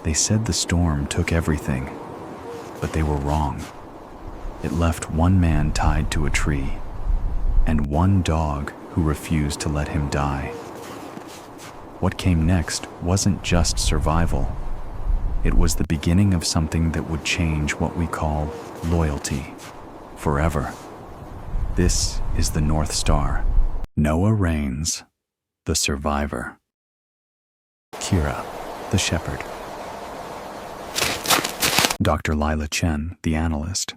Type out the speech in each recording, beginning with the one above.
They said the storm took everything, but they were wrong. It left one man tied to a tree, and one dog who refused to let him die. What came next wasn't just survival. It was the beginning of something that would change what we call loyalty forever. This is the North Star. Noah Raines, the survivor. Kira, the shepherd. Dr. Lila Chen, the analyst.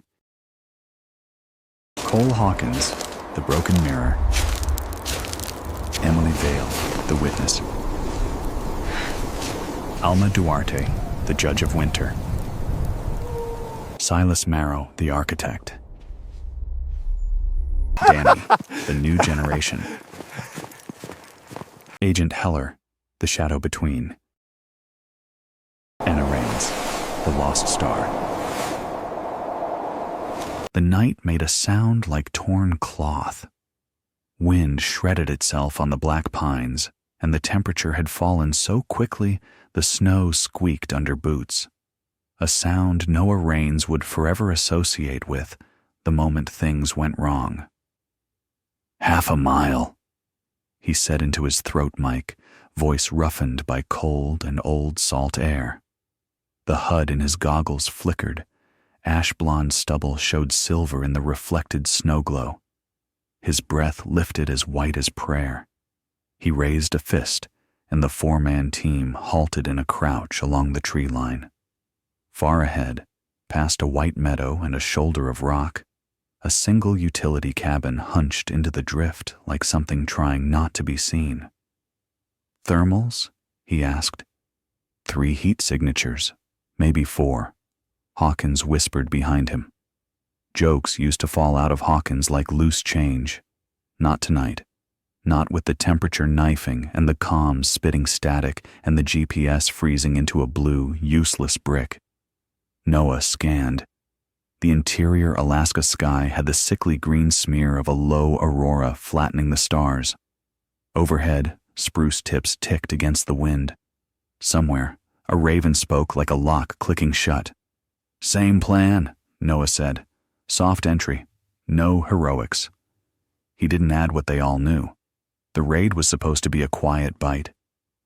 Cole Hawkins, the broken mirror. Emily Vale, the witness. Alma Duarte, the judge of winter. Silas Marrow, the architect. Danny, the new generation. Agent Heller, the shadow between. Anna Raines, the lost star. The night made a sound like torn cloth. Wind shredded itself on the black pines, and the temperature had fallen so quickly the snow squeaked under boots. A sound Noah Raines would forever associate with the moment things went wrong. "Half a mile," he said into his throat mic, voice roughened by cold and old salt air. The HUD in his goggles flickered. Ash-blonde stubble showed silver in the reflected snowglow. His breath lifted as white as prayer. He raised a fist, and the four-man team halted in a crouch along the tree line. Far ahead, past a white meadow and a shoulder of rock, a single utility cabin hunched into the drift like something trying not to be seen. "Thermals?" he asked. "3 heat signatures, maybe 4. Hawkins whispered behind him. Jokes used to fall out of Hawkins like loose change. Not tonight. Not with the temperature knifing and the comms spitting static and the GPS freezing into a blue, useless brick. Noah scanned. The interior Alaska sky had the sickly green smear of a low aurora flattening the stars. Overhead, spruce tips ticked against the wind. Somewhere, a raven spoke like a lock clicking shut. "Same plan," Noah said. "Soft entry. No heroics." He didn't add what they all knew. The raid was supposed to be a quiet bite.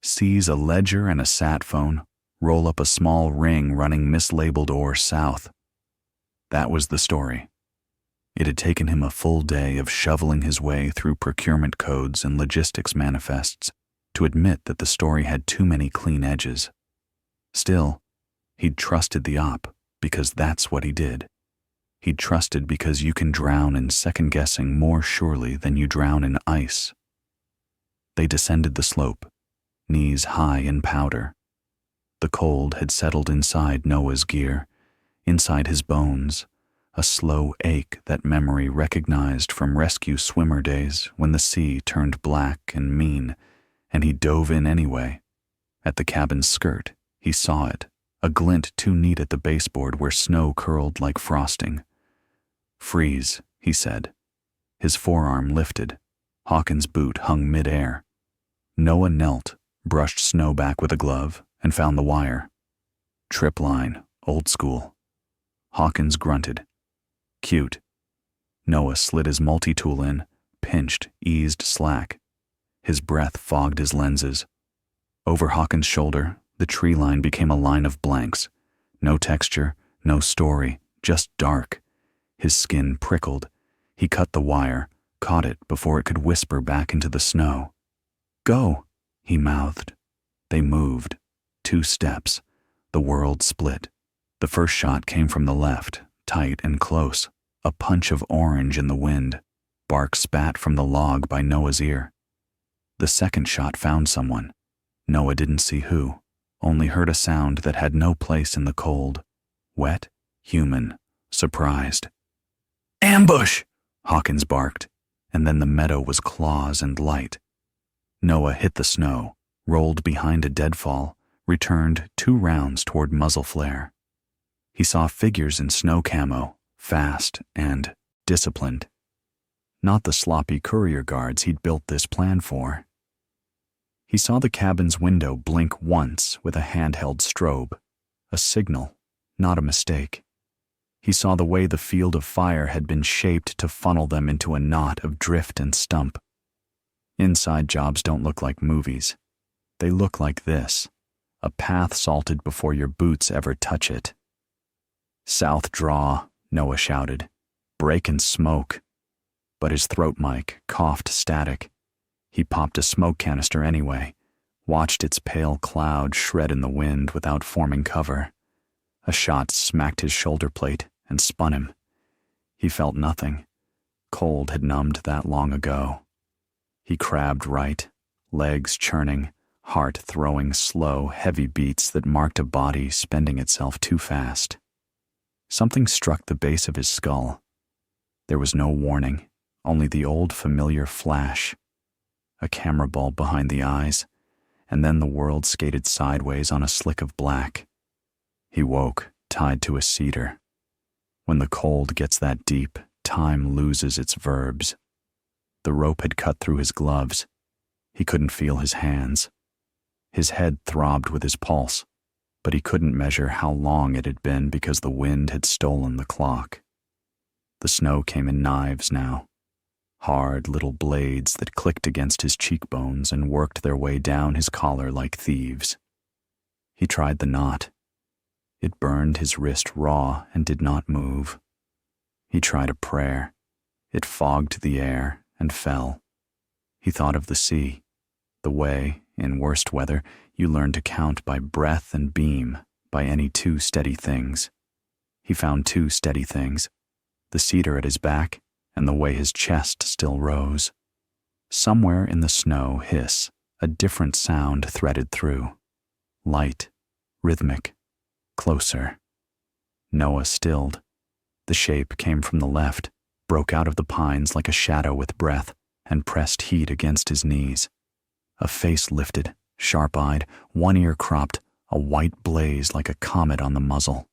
Seize a ledger and a sat phone, roll up a small ring running mislabeled ore south. That was the story. It had taken him a full day of shoveling his way through procurement codes and logistics manifests to admit that the story had too many clean edges. Still, he'd trusted the op because that's what he did. He'd trusted because you can drown in second-guessing more surely than you drown in ice. They descended the slope, knees high in powder. The cold had settled inside Noah's gear, inside his bones, a slow ache that memory recognized from rescue swimmer days when the sea turned black and mean, and he dove in anyway. At the cabin's skirt, he saw it, a glint too neat at the baseboard where snow curled like frosting. "Freeze," he said. His forearm lifted. Hawkins' boot hung mid-air. Noah knelt, brushed snow back with a glove, and found the wire. Trip line, old school. Hawkins grunted. "Cute." Noah slid his multi-tool in, pinched, eased slack. His breath fogged his lenses. Over Hawkins' shoulder, the tree line became a line of blanks. No texture, no story, just dark. His skin prickled. He cut the wire, caught it before it could whisper back into the snow. "Go," he mouthed. They moved. 2 steps. The world split. The first shot came from the left, tight and close, a punch of orange in the wind. Bark spat from the log by Noah's ear. The second shot found someone. Noah didn't see who, only heard a sound that had no place in the cold. Wet, human, surprised. "Ambush!" Hawkins barked, and then the meadow was claws and light. Noah hit the snow, rolled behind a deadfall, returned 2 rounds toward muzzle flare. He saw figures in snow camo, fast and disciplined. Not the sloppy courier guards he'd built this plan for. He saw the cabin's window blink once with a handheld strobe, A signal, not a mistake. He saw the way the field of fire had been shaped to funnel them into a knot of drift and stump. Inside jobs don't look like movies. They look like this, a path salted before your boots ever touch it. South draw, Noah shouted. Break and smoke. But his throat mic coughed static. He popped a smoke canister anyway, watched its pale cloud shred in the wind without forming cover. A shot smacked his shoulder plate and spun him. He felt nothing. Cold had numbed that long ago. He crabbed right, legs churning, heart throwing slow, heavy beats that marked a body spending itself too fast. Something struck the base of his skull. There was no warning, only the old familiar flash. A camera bulb behind the eyes, and then the world skated sideways on a slick of black. He woke, tied to a cedar. When the cold gets that deep, time loses its verbs. The rope had cut through his gloves. He couldn't feel his hands. His head throbbed with his pulse, but he couldn't measure how long it had been because the wind had stolen the clock. The snow came in knives now, hard little blades that clicked against his cheekbones and worked their way down his collar like thieves. He tried the knot. It burned his wrist raw and did not move. He tried a prayer. It fogged the air and fell. He thought of the sea, the way, in worst weather, you learn to count by breath and beam, by any two steady things. He found two steady things, the cedar at his back and the way his chest still rose. Somewhere in the snow hiss, a different sound threaded through. Light, rhythmic, closer. Noah stilled. The shape came from the left, broke out of the pines like a shadow with breath, and pressed heat against his knees. A face lifted, sharp-eyed, one ear cropped, a white blaze like a comet on the muzzle.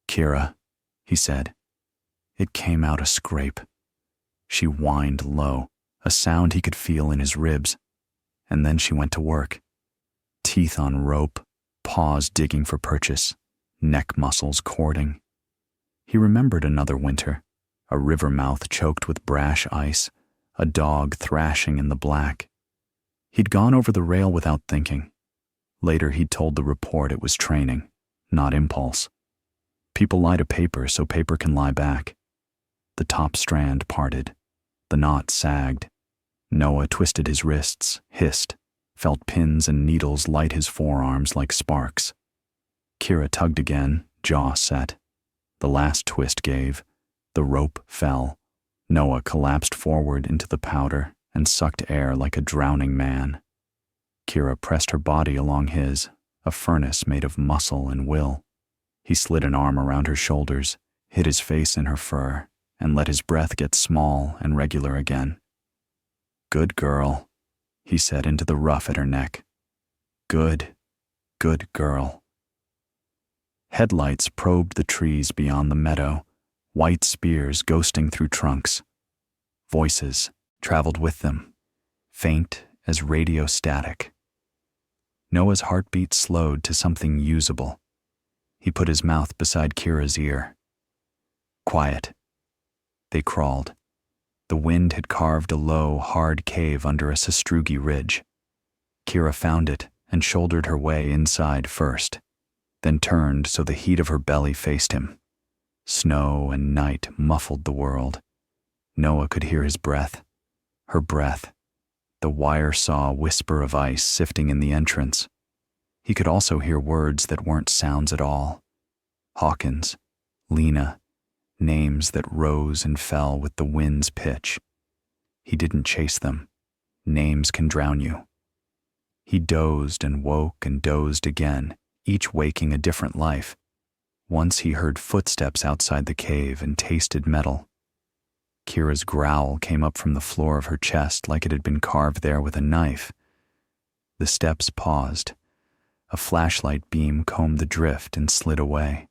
"Kira," he said. It came out a scrape. She whined low, a sound he could feel in his ribs, and then she went to work. Teeth on rope, paws digging for purchase, neck muscles cording. He remembered another winter, a river mouth choked with brash ice, a dog thrashing in the black. He'd gone over the rail without thinking. Later he'd told the report it was training, not impulse. People lie to paper so paper can lie back. The top strand parted. The knot sagged. Noah twisted his wrists, hissed, felt pins and needles light his forearms like sparks. Kira tugged again, jaw set. The last twist gave. The rope fell. Noah collapsed forward into the powder and sucked air like a drowning man. Kira pressed her body along his, a furnace made of muscle and will. He slid an arm around her shoulders, hid his face in her fur, and let his breath get small and regular again. "Good girl," he said into the ruff at her neck. Good girl." Headlights probed the trees beyond the meadow, white spears ghosting through trunks. Voices traveled with them, faint as radio static. Noah's heartbeat slowed to something usable. He put his mouth beside Kira's ear. Quiet. They crawled. The wind had carved a low, hard cave under a sastrugi ridge. Kira found it and shouldered her way inside first, then turned so the heat of her belly faced him. Snow and night muffled the world. Noah could hear his breath, her breath, the wire saw whisper of ice sifting in the entrance. He could also hear words that weren't sounds at all. Hawkins, Lena, names that rose and fell with the wind's pitch. He didn't chase them. Names can drown you. He dozed and woke and dozed again, each waking a different life. Once he heard footsteps outside the cave and tasted metal. Kira's growl came up from the floor of her chest like it had been carved there with a knife. The steps paused. A flashlight beam combed the drift and slid away.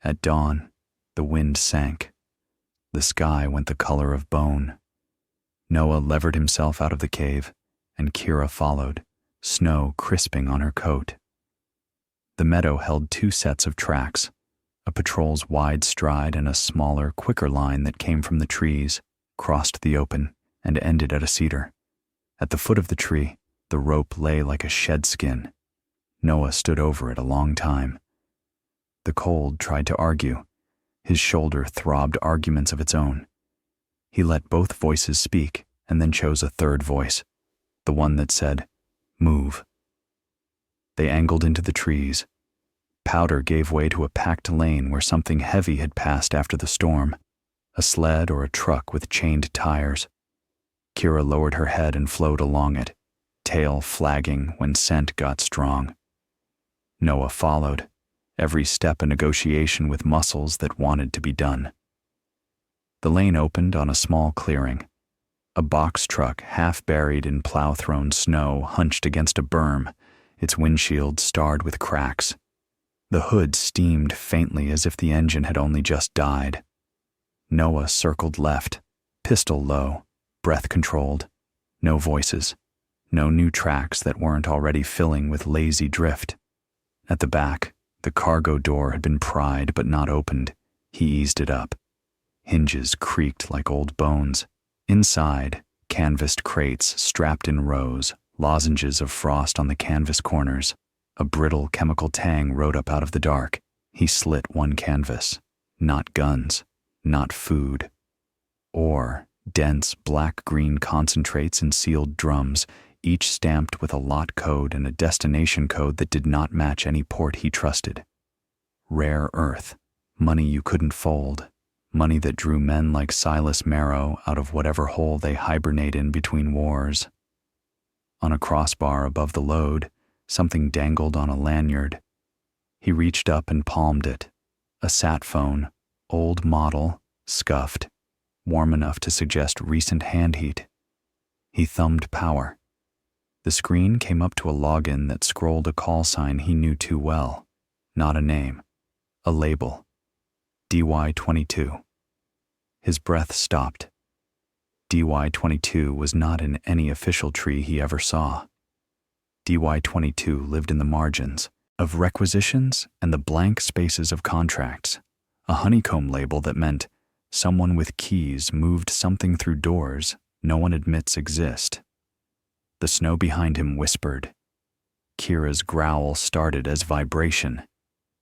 At dawn, the wind sank. The sky went the color of bone. Noah levered himself out of the cave, and Kira followed, snow crisping on her coat. The meadow held two sets of tracks, a patrol's wide stride and a smaller, quicker line that came from the trees, crossed the open, and ended at a cedar. At the foot of the tree, the rope lay like a shed skin. Noah stood over it a long time. The cold tried to argue. His shoulder throbbed arguments of its own. He let both voices speak and then chose a third voice, the one that said, "Move." They angled into the trees. Powder gave way to a packed lane where something heavy had passed after the storm, a sled or a truck with chained tires. Kira lowered her head and flowed along it, tail flagging when scent got strong. Noah followed, every step a negotiation with muscles that wanted to be done. The lane opened on a small clearing. A box truck, half buried in plow-thrown snow, hunched against a berm, its windshield starred with cracks. The hood steamed faintly as if the engine had only just died. Noah circled left, pistol low, breath controlled. No voices, no new tracks that weren't already filling with lazy drift. At the back, the cargo door had been pried but not opened. He eased it up. Hinges creaked like old bones. Inside, canvased crates strapped in rows, lozenges of frost on the canvas corners. A brittle chemical tang rode up out of the dark. He slit one canvas. Not guns, not food. Or dense black-green concentrates in sealed drums, each stamped with a lot code and a destination code that did not match any port he trusted. Rare earth, money you couldn't fold, money that drew men like Silas Marrow out of whatever hole they hibernate in between wars. On a crossbar above the load, something dangled on a lanyard. He reached up and palmed it. A sat phone, old model, scuffed, warm enough to suggest recent hand heat. He thumbed power. The screen came up to a login that scrolled a call sign he knew too well. Not a name. A label. DY22. His breath stopped. DY22 was not in any official tree he ever saw. DY22 lived in the margins of requisitions and the blank spaces of contracts, a honeycomb label that meant someone with keys moved something through doors no one admits exist. The snow behind him whispered. Kira's growl started as vibration.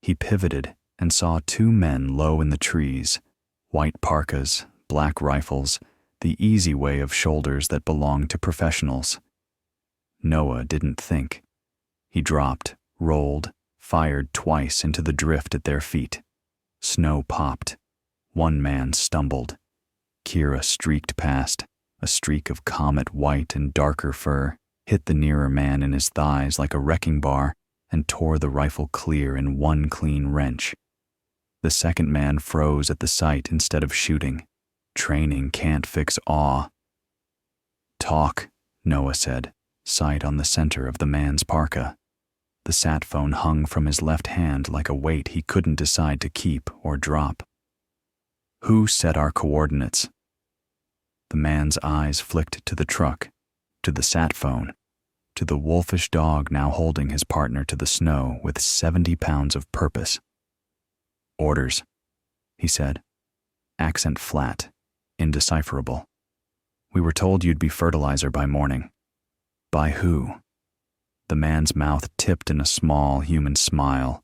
He pivoted and saw two men low in the trees, white parkas, black rifles, the easy way of shoulders that belonged to professionals. Noah didn't think. He dropped, rolled, fired twice into the drift at their feet. Snow popped. One man stumbled. Kira streaked past, a streak of comet white and darker fur, hit the nearer man in his thighs like a wrecking bar, and tore the rifle clear in one clean wrench. The second man froze at the sight instead of shooting. Training can't fix awe. "Talk," Noah said, sight on the center of the man's parka. The sat phone hung from his left hand like a weight he couldn't decide to keep or drop. "Who set our coordinates?" The man's eyes flicked to the truck, to the sat phone, to the wolfish dog now holding his partner to the snow with 70 pounds of purpose. "Orders," he said, accent flat, indecipherable. "We were told you'd be fertilizer by morning." "By who?" The man's mouth tipped in a small human smile,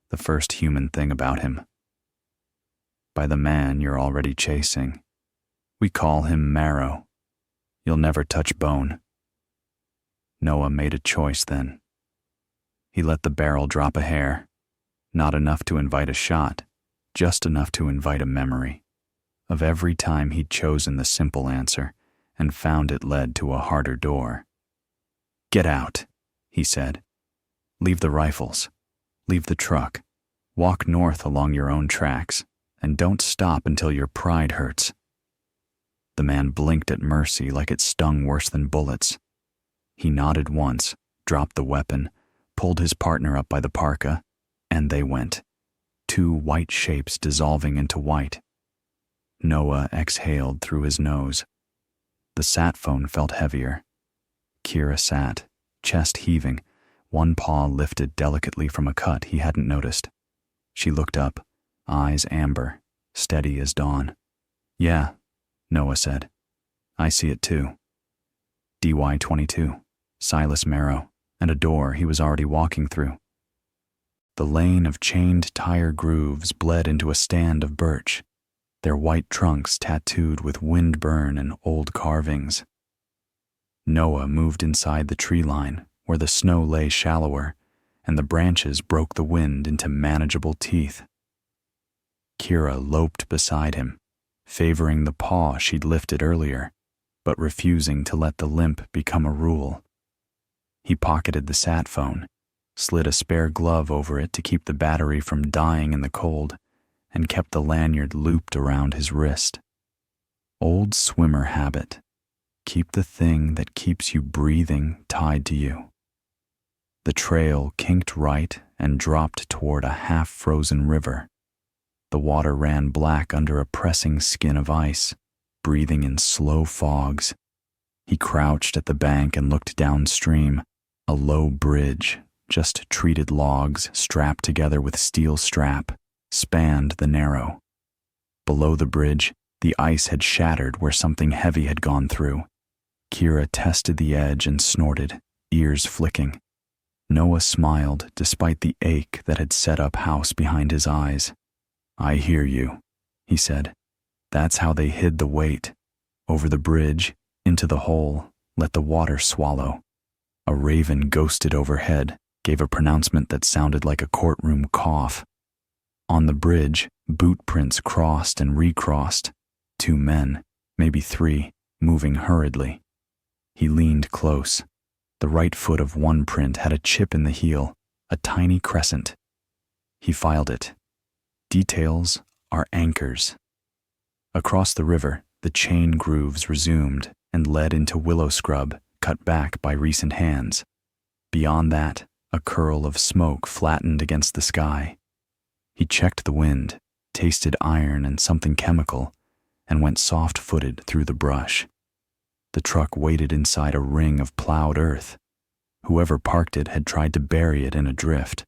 the first human thing about him. "By the man you're already chasing. We call him Marrow. You'll never touch bone." Noah made a choice then. He let the barrel drop a hair, not enough to invite a shot, just enough to invite a memory of every time he'd chosen the simple answer and found it led to a harder door. "Get out," he said. "Leave the rifles. Leave the truck. Walk north along your own tracks, and don't stop until your pride hurts." The man blinked at mercy like it stung worse than bullets. He nodded once, dropped the weapon, pulled his partner up by the parka, and they went. Two white shapes dissolving into white. Noah exhaled through his nose. The sat phone felt heavier. Kira sat, chest heaving, one paw lifted delicately from a cut he hadn't noticed. She looked up, eyes amber, steady as dawn. "Yeah," Noah said. "I see it too." DY-22, Silas Marrow, and a door he was already walking through. The lane of chained tire grooves bled into a stand of birch, their white trunks tattooed with windburn and old carvings. Noah moved inside the tree line, where the snow lay shallower, and the branches broke the wind into manageable teeth. Kira loped beside him, favoring the paw she'd lifted earlier, but refusing to let the limp become a rule. He pocketed the sat phone, slid a spare glove over it to keep the battery from dying in the cold, and kept the lanyard looped around his wrist. Old swimmer habit. Keep the thing that keeps you breathing tied to you. The trail kinked right and dropped toward a half-frozen river. The water ran black under a pressing skin of ice, breathing in slow fogs. He crouched at the bank and looked downstream. A low bridge, just treated logs strapped together with steel strap, spanned the narrow. Below the bridge, the ice had shattered where something heavy had gone through. Kira tested the edge and snorted, ears flicking. Noah smiled despite the ache that had set up house behind his eyes. "I hear you," he said. "That's how they hid the weight. Over the bridge, into the hole, let the water swallow." A raven ghosted overhead, gave a pronouncement that sounded like a courtroom cough. On the bridge, boot prints crossed and recrossed. 2 men, maybe 3, moving hurriedly. He leaned close. The right foot of one print had a chip in the heel, a tiny crescent. He filed it. Details are anchors. Across the river, the chain grooves resumed and led into willow scrub cut back by recent hands. Beyond that, a curl of smoke flattened against the sky. He checked the wind, tasted iron and something chemical, and went soft-footed through the brush. The truck waited inside a ring of plowed earth. Whoever parked it had tried to bury it in a drift,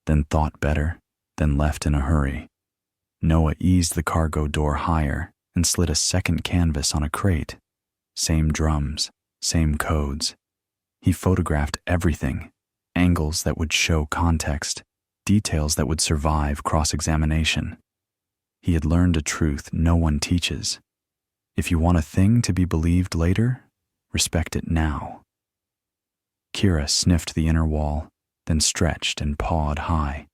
then thought better, then left in a hurry. Noah eased the cargo door higher and slid a second canvas on a crate. Same drums, same codes. He photographed everything, angles that would show context, details that would survive cross-examination. He had learned a truth no one teaches. If you want a thing to be believed later, respect it now. Kira sniffed the inner wall, then stretched and pawed high.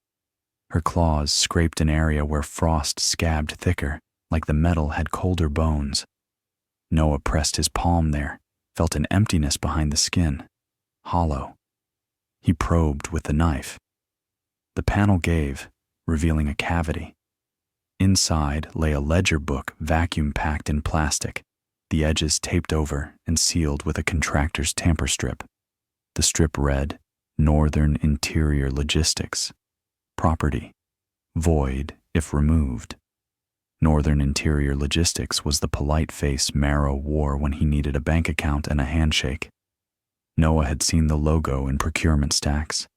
Her claws scraped an area where frost scabbed thicker, like the metal had colder bones. Noah pressed his palm there, felt an emptiness behind the skin, hollow. He probed with the knife. The panel gave, revealing a cavity. Inside lay a ledger book vacuum-packed in plastic, the edges taped over and sealed with a contractor's tamper strip. The strip read, Northern Interior Logistics. Property. Void if removed. Northern Interior Logistics was the polite face Marrow wore when he needed a bank account and a handshake. Noah had seen the logo in procurement stacks.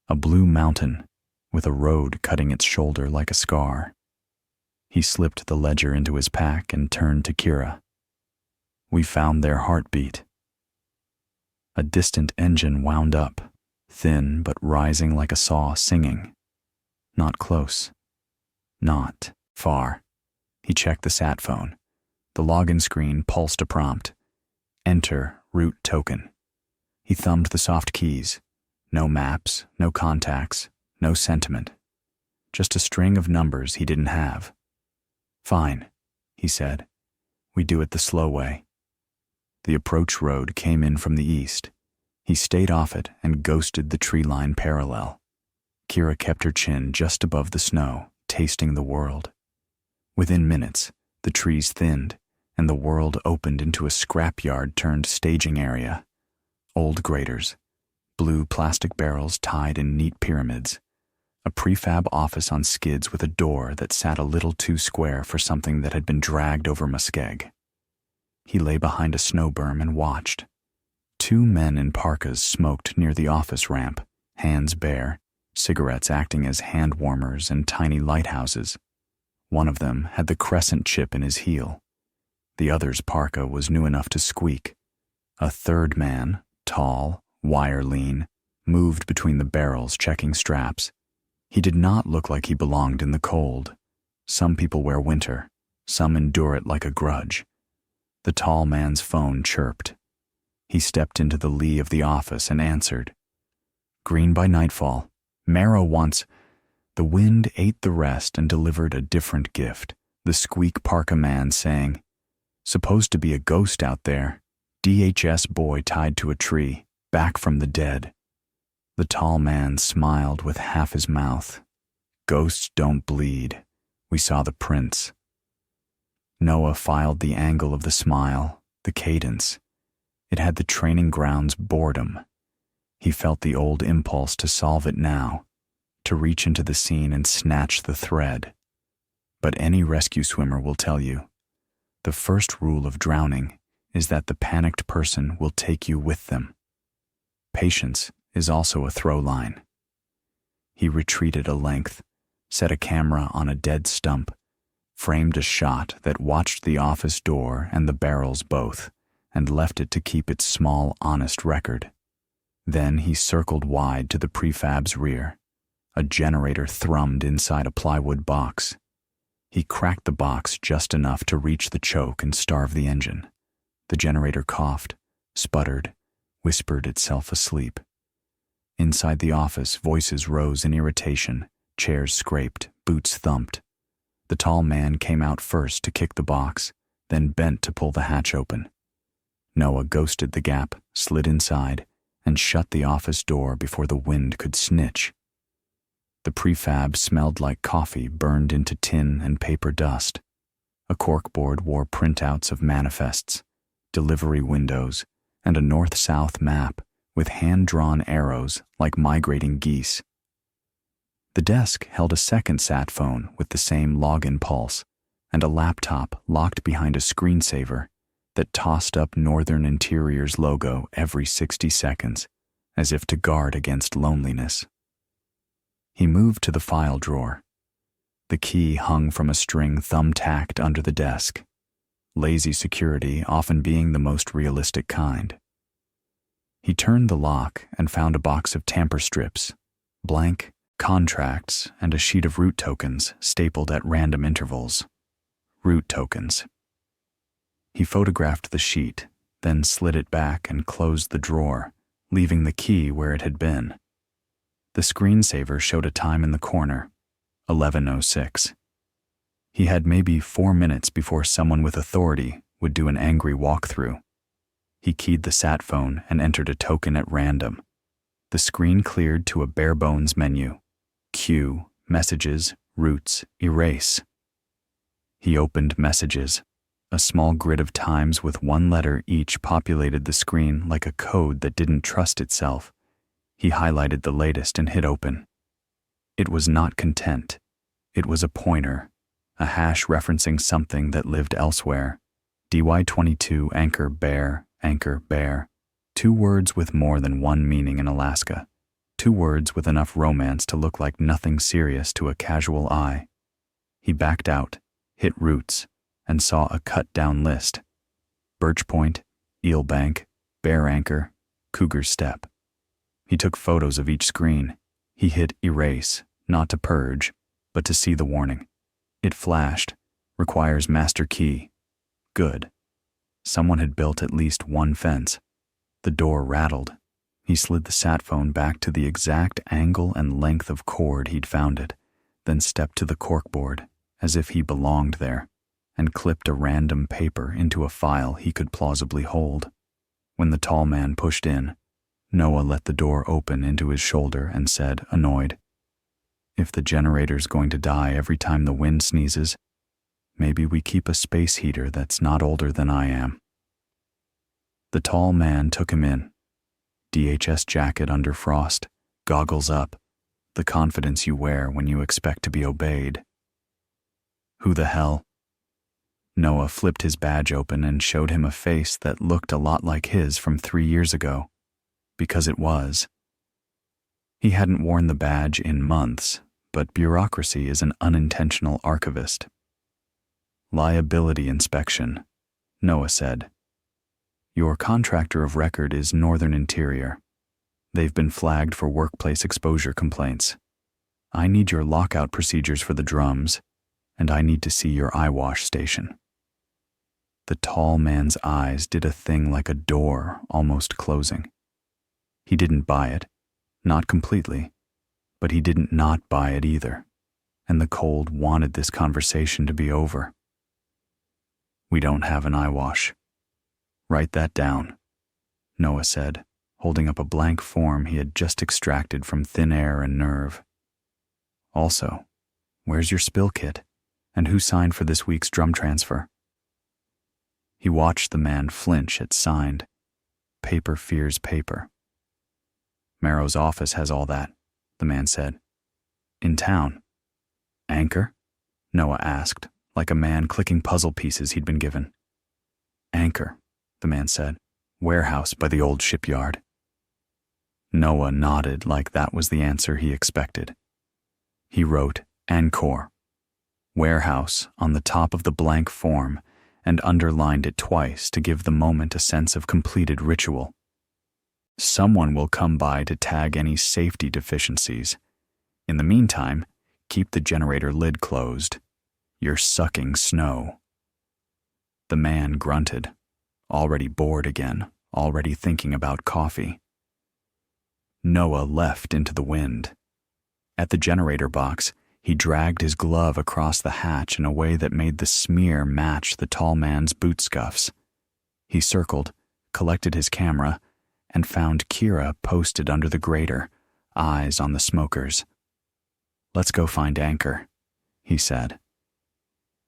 A blue mountain, with a road cutting its shoulder like a scar. He slipped the ledger into his pack and turned to Kira. "We found their heartbeat." A distant engine wound up, thin but rising like a saw singing. Not close. Not far. He checked the sat phone. The login screen pulsed a prompt. Enter route token. He thumbed the soft keys. No maps, no contacts, no sentiment. Just a string of numbers he didn't have. "Fine," he said. "We do it the slow way." The approach road came in from the east. He stayed off it and ghosted the tree line parallel. Kira kept her chin just above the snow, tasting the world. Within minutes, the trees thinned, and the world opened into a scrapyard turned staging area. Old graders, blue plastic barrels tied in neat pyramids, a prefab office on skids with a door that sat a little too square for something that had been dragged over Muskeg. He lay behind a snow berm and watched. Two men in parkas smoked near the office ramp, hands bare, cigarettes acting as hand warmers and tiny lighthouses. One of them had the crescent chip in his heel. The other's parka was new enough to squeak. A third man, tall, wire-lean, moved between the barrels checking straps. He did not look like he belonged in the cold. Some people wear winter, some endure it like a grudge. The tall man's phone chirped. He stepped into the lee of the office and answered. "Green by nightfall. Marrow wants—" The wind ate the rest and delivered a different gift, the squeak parka man saying, "Supposed to be a ghost out there. DHS boy tied to a tree, back from the dead." The tall man smiled with half his mouth. "Ghosts don't bleed. We saw the prints." Noah filed the angle of the smile, the cadence. It had the training ground's boredom. He felt the old impulse to solve it now, to reach into the scene and snatch the thread. But any rescue swimmer will tell you, the first rule of drowning is that the panicked person will take you with them. Patience is also a throw line. He retreated a length, set a camera on a dead stump, framed a shot that watched the office door and the barrels both, and left it to keep its small, honest record. Then he circled wide to the prefab's rear. A generator thrummed inside a plywood box. He cracked the box just enough to reach the choke and starve the engine. The generator coughed, sputtered, whispered itself asleep. Inside the office, voices rose in irritation, chairs scraped, boots thumped. The tall man came out first to kick the box, then bent to pull the hatch open. Noah ghosted the gap, slid inside, and shut the office door before the wind could snitch. The prefab smelled like coffee burned into tin and paper dust. A corkboard wore printouts of manifests, delivery windows, and a north-south map with hand-drawn arrows like migrating geese. The desk held a second sat phone with the same login pulse and a laptop locked behind a screensaver that tossed up Northern Interior's logo every 60 seconds, as if to guard against loneliness. He moved to the file drawer. The key hung from a string thumb-tacked under the desk, lazy security often being the most realistic kind. He turned the lock and found a box of tamper strips, blank, contracts, and a sheet of root tokens stapled at random intervals. Root tokens. He photographed the sheet, then slid it back and closed the drawer, leaving the key where it had been. The screensaver showed a time in the corner, 11:06. He had maybe 4 minutes before someone with authority would do an angry walkthrough. He keyed the sat phone and entered a token at random. The screen cleared to a bare-bones menu. Queue, messages, roots, erase. He opened messages. A small grid of times with one letter each populated the screen like a code that didn't trust itself. He highlighted the latest and hit open. It was not content. It was a pointer, a hash referencing something that lived elsewhere. DY22 anchor bear, anchor bear. 2 words with more than one meaning in Alaska. 2 words with enough romance to look like nothing serious to a casual eye. He backed out, hit roots, and saw a cut-down list. Birch Point, Eel Bank, Bear Anchor, Cougar Step. He took photos of each screen. He hit erase, not to purge, but to see the warning. It flashed. Requires master key. Good. Someone had built at least one fence. The door rattled. He slid the sat phone back to the exact angle and length of cord he'd found it, then stepped to the corkboard, as if he belonged there, and clipped a random paper into a file he could plausibly hold. When the tall man pushed in, Noah let the door open into his shoulder and said, annoyed, "If the generator's going to die every time the wind sneezes, maybe we keep a space heater that's not older than I am." The tall man took him in. DHS jacket under frost, goggles up, the confidence you wear when you expect to be obeyed. "Who the hell?" Noah flipped his badge open and showed him a face that looked a lot like his from 3 years ago, because it was. He hadn't worn the badge in months, but bureaucracy is an unintentional archivist. Liability inspection, Noah said. Your contractor of record is Northern Interior. They've been flagged for workplace exposure complaints. I need your lockout procedures for the drums, and I need to see your eyewash station. The tall man's eyes did a thing like a door almost closing. He didn't buy it, not completely, but he didn't not buy it either, and the cold wanted this conversation to be over. We don't have an eyewash. Write that down, Noah said, holding up a blank form he had just extracted from thin air and nerve. Also, where's your spill kit, and who signed for this week's drum transfer? He watched the man flinch at signed. Paper fears paper. Merrow's office has all that, the man said. In town. Anchor? Noah asked, like a man clicking puzzle pieces he'd been given. Anchor, the man said. Warehouse by the old shipyard. Noah nodded like that was the answer he expected. He wrote Anchor, warehouse, on the top of the blank form and underlined it twice to give the moment a sense of completed ritual. Someone will come by to tag any safety deficiencies. In the meantime, keep the generator lid closed. You're sucking snow. The man grunted, already bored again, already thinking about coffee. Noah left into the wind. At the generator box, he dragged his glove across the hatch in a way that made the smear match the tall man's boot scuffs. He circled, collected his camera, and found Kira posted under the grater, eyes on the smokers. Let's go find Anchor, he said.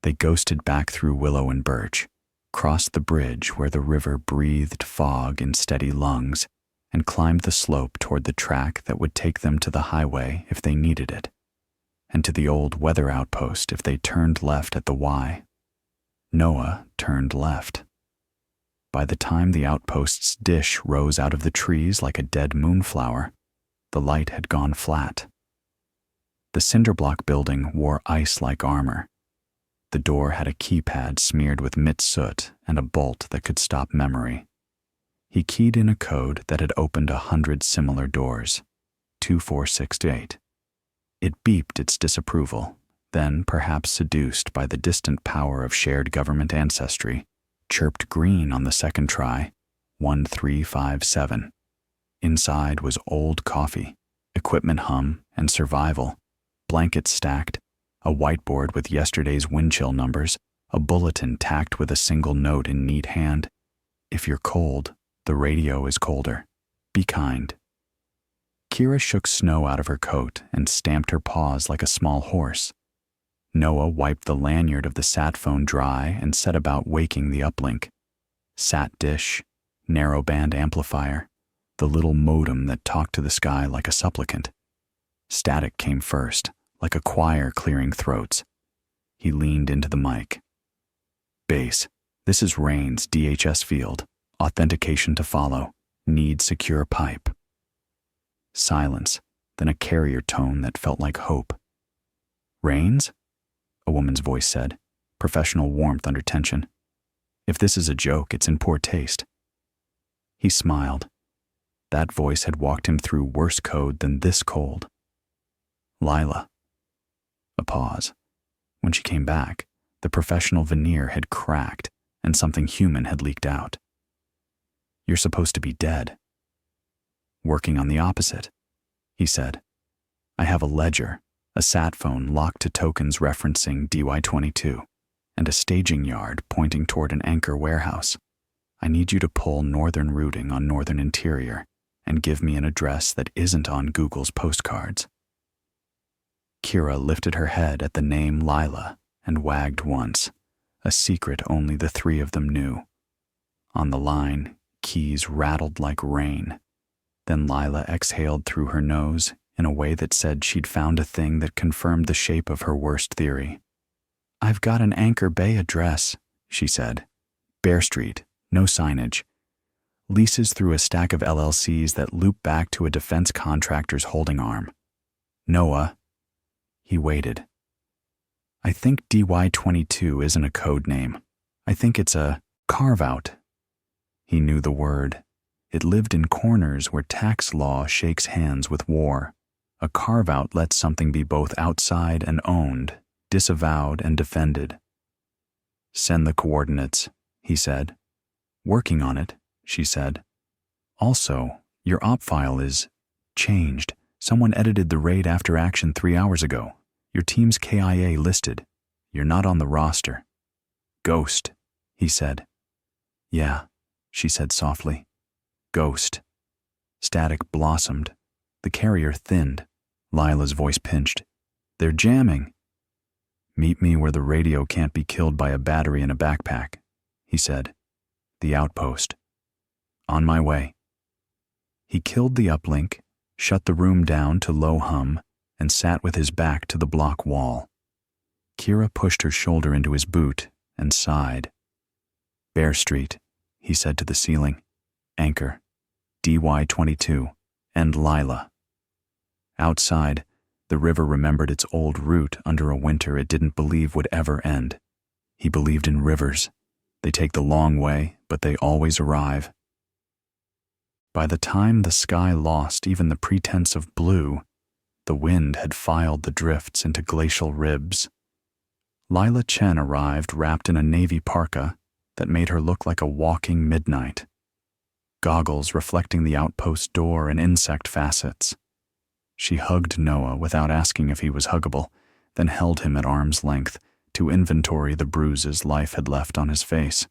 They ghosted back through willow and birch, crossed the bridge where the river breathed fog in steady lungs, and climbed the slope toward the track that would take them to the highway if they needed it, and to the old weather outpost if they turned left at the Y. Noah turned left. By the time the outpost's dish rose out of the trees like a dead moonflower, the light had gone flat. The cinderblock building wore ice-like armor. The door had a keypad smeared with mint soot and a bolt that could stop memory. He keyed in a code that had opened 100 similar doors, 24628. It beeped its disapproval, then, perhaps seduced by the distant power of shared government ancestry, chirped green on the second try, 1357. Inside was old coffee, equipment hum and survival, blankets stacked, a whiteboard with yesterday's wind chill numbers, a bulletin tacked with a single note in neat hand. If you're cold, the radio is colder. Be kind. Kira shook snow out of her coat and stamped her paws like a small horse. Noah wiped the lanyard of the sat phone dry and set about waking the uplink. Sat dish, narrowband amplifier, the little modem that talked to the sky like a supplicant. Static came first, like a choir clearing throats. He leaned into the mic. Base, this is Rain's DHS field. Authentication to follow. Need secure pipe. Silence, then a carrier tone that felt like hope. Rains? A woman's voice said, professional warmth under tension. If this is a joke, it's in poor taste. He smiled. That voice had walked him through worse code than this cold. Lila. A pause. When she came back, the professional veneer had cracked and something human had leaked out. You're supposed to be dead. Working on the opposite, he said. I have a ledger, a sat phone locked to tokens referencing DY22, and a staging yard pointing toward an Anchor warehouse. I need you to pull northern routing on Northern Interior and give me an address that isn't on Google's postcards. Kira lifted her head at the name Lila and wagged once, a secret only the three of them knew. On the line, keys rattled like rain. Then Lila exhaled through her nose in a way that said she'd found a thing that confirmed the shape of her worst theory. I've got an Anchor Bay address, she said. Bear Street, no signage. Leases through a stack of LLCs that loop back to a defense contractor's holding arm. Noah. He waited. I think DY22 isn't a code name. I think it's a carve-out. He knew the word. It lived in corners where tax law shakes hands with war. A carve-out lets something be both outside and owned, disavowed and defended. Send the coordinates, he said. Working on it, she said. Also, your op file is changed. Someone edited the raid after action 3 hours ago. Your team's KIA listed. You're not on the roster. Ghost, he said. Yeah, she said softly. Ghost. Static blossomed. The carrier thinned. Lila's voice pinched. They're jamming. Meet me where the radio can't be killed by a battery in a backpack, he said. The outpost. On my way. He killed the uplink, shut the room down to low hum, and sat with his back to the block wall. Kira pushed her shoulder into his boot and sighed. Bear Street, he said to the ceiling. Anchor. DY22. And Lila. Outside, the river remembered its old route under a winter it didn't believe would ever end. He believed in rivers. They take the long way, but they always arrive. By the time the sky lost even the pretense of blue, the wind had filed the drifts into glacial ribs. Lila Chen arrived wrapped in a navy parka that made her look like a walking midnight. Goggles reflecting the outpost door and insect facets. She hugged Noah without asking if he was huggable, then held him at arm's length to inventory the bruises life had left on his face.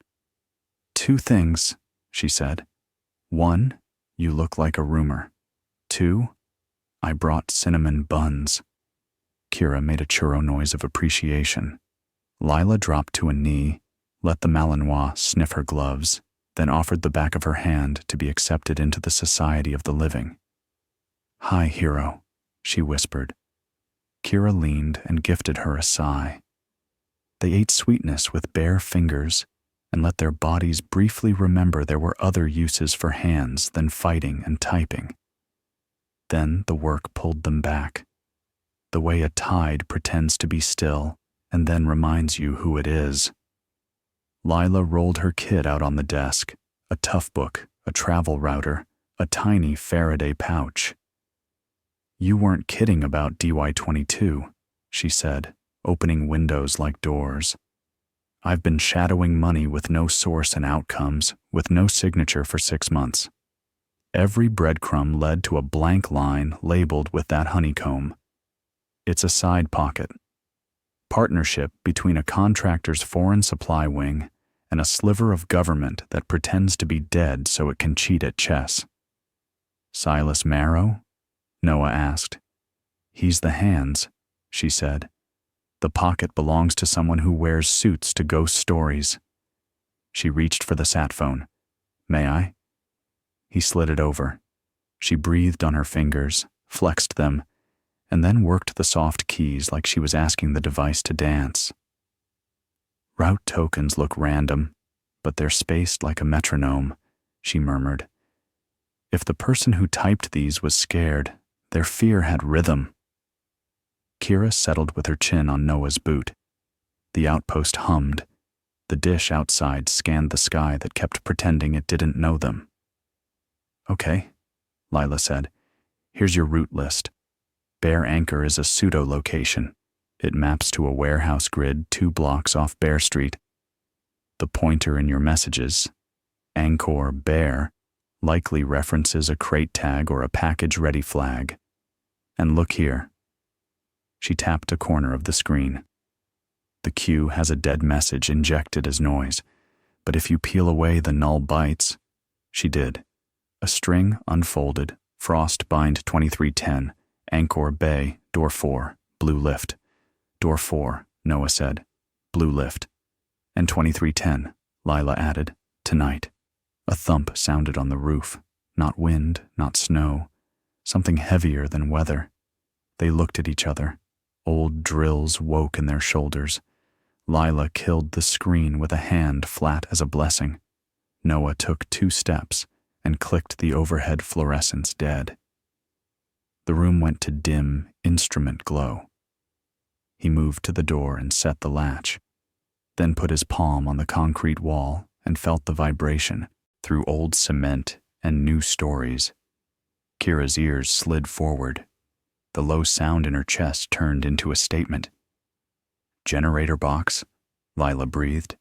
2 things, she said. 1, you look like a rumor. 2, I brought cinnamon buns. Kira made a churro noise of appreciation. Lila dropped to a knee, let the Malinois sniff her gloves, then offered the back of her hand to be accepted into the society of the living. Hi, hero, she whispered. Kira leaned and gifted her a sigh. They ate sweetness with bare fingers and let their bodies briefly remember there were other uses for hands than fighting and typing. Then the work pulled them back. The way a tide pretends to be still and then reminds you who it is. Lila rolled her kit out on the desk, a tough book, a travel router, a tiny Faraday pouch. You weren't kidding about DY22, she said, opening windows like doors. I've been shadowing money with no source and outcomes, with no signature for 6 months. Every breadcrumb led to a blank line labeled with that honeycomb. It's a side pocket. Partnership between a contractor's foreign supply wing and a sliver of government that pretends to be dead so it can cheat at chess. Silas Marrow? Noah asked. He's the hands, she said. The pocket belongs to someone who wears suits to ghost stories. She reached for the sat phone. May I? He slid it over. She breathed on her fingers, flexed them, and then worked the soft keys like she was asking the device to dance. Route tokens look random, but they're spaced like a metronome, she murmured. If the person who typed these was scared, their fear had rhythm. Kira settled with her chin on Noah's boot. The outpost hummed. The dish outside scanned the sky that kept pretending it didn't know them. Okay, Lila said. Here's your route list. Bear Anchor is a pseudo-location. It maps to a warehouse grid 2 blocks off Bear Street. The pointer in your messages, Angkor Bear, likely references a crate tag or a package-ready flag. And look here. She tapped a corner of the screen. The queue has a dead message injected as noise, but if you peel away the null bytes, she did. A string unfolded, Frost bind 2310, Angkor Bay, door 4, blue lift. Door 4, Noah said. Blue lift. And 2310, Lila added, tonight. A thump sounded on the roof. Not wind, not snow. Something heavier than weather. They looked at each other. Old drills woke in their shoulders. Lila killed the screen with a hand flat as a blessing. Noah took 2 steps and clicked the overhead fluorescents dead. The room went to dim instrument glow. He moved to the door and set the latch, then put his palm on the concrete wall and felt the vibration through old cement and new stories. Kira's ears slid forward. The low sound in her chest turned into a statement. "Generator box?" Lila breathed.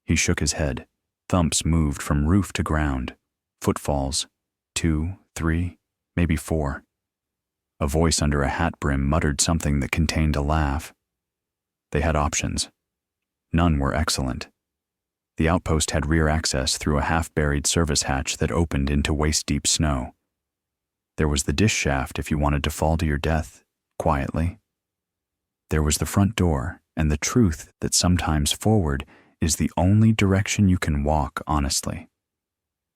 He shook his head. Thumps moved from roof to ground. Footfalls. 2, 3, maybe 4. A voice under a hat brim muttered something that contained a laugh. They had options. None were excellent. The outpost had rear access through a half-buried service hatch that opened into waist-deep snow. There was the dish shaft if you wanted to fall to your death, quietly. There was the front door and the truth that sometimes forward is the only direction you can walk honestly.